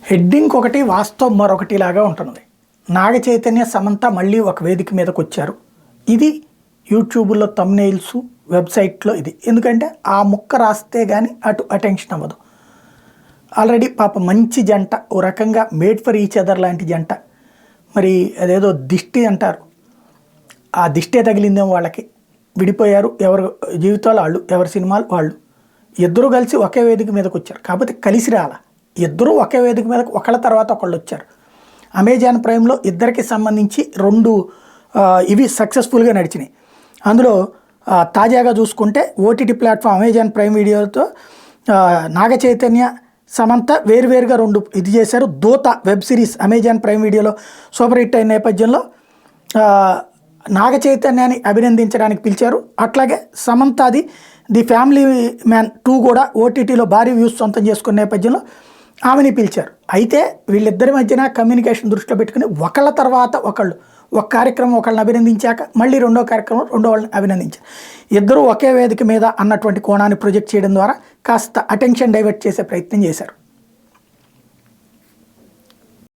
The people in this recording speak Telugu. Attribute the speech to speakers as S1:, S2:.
S1: హెడ్డింగ్ ఒకటి వాస్తవం మరొకటి లాగా ఉంటుంది. నాగ చైతన్య సమంత మళ్ళీ ఒక వేదిక మీదకి వచ్చారు. ఇది యూట్యూబ్లో థంబ్నెయిల్స్, వెబ్సైట్లో ఇది. ఎందుకంటే ఆ ముక్క రాస్తే కానీ అటు అటెన్షన్ అవ్వదు. ఆల్రెడీ పాప మంచి జంట, ఓ రకంగా మేడ్ ఫర్ ఈచ్ అదర్ లాంటి జంట. మరి అదేదో దిష్టి అంటారు, ఆ దిష్టే తగిలిందేమో వాళ్ళకి. విడిపోయారు, ఎవరు జీవితాలు వాళ్ళు, ఎవరి సినిమాలు వాళ్ళు. ఇద్దరు కలిసి ఒకే వేదిక మీదకి వచ్చారు. కాకపోతే కలిసి రాలా, ఇద్దరూ ఒకే వేదిక మీదకి ఒకళ్ళ తర్వాత ఒకళ్ళు వచ్చారు. అమెజాన్ ప్రైమ్లో ఇద్దరికి సంబంధించి 2 ఇవి సక్సెస్ఫుల్గా నడిచినాయి. అందులో తాజాగా చూసుకుంటే ఓటీటీ ప్లాట్ఫామ్ అమెజాన్ ప్రైమ్ వీడియోతో నాగ చైతన్య సమంత వేరువేరుగా 2 ఇది చేశారు. దూత వెబ్ సిరీస్ అమెజాన్ ప్రైమ్ వీడియోలో సూపర్ హిట్ అయిన నేపథ్యంలో నాగ చైతన్యాన్ని అభినందించడానికి పిలిచారు. అట్లాగే సమంతది ది ఫ్యామిలీ మ్యాన్ 2 కూడా ఓటీటీలో భారీ వ్యూస్ సొంతం చేసుకున్న నేపథ్యంలో ఆమెని పిలిచారు. అయితే వీళ్ళిద్దరి మధ్యన కమ్యూనికేషన్ దృష్టిలో పెట్టుకుని ఒకళ్ళ తర్వాత ఒకళ్ళు, ఒక కార్యక్రమం ఒకళ్ళని అభినందించాక మళ్ళీ రెండో కార్యక్రమం రెండో వాళ్ళని అభినందించారు. ఇద్దరూ ఒకే వేదిక మీద అన్నటువంటి కోణాన్ని ప్రొజెక్ట్ చేయడం ద్వారా కాస్త అటెన్షన్ డైవర్ట్ చేసే ప్రయత్నం చేశారు.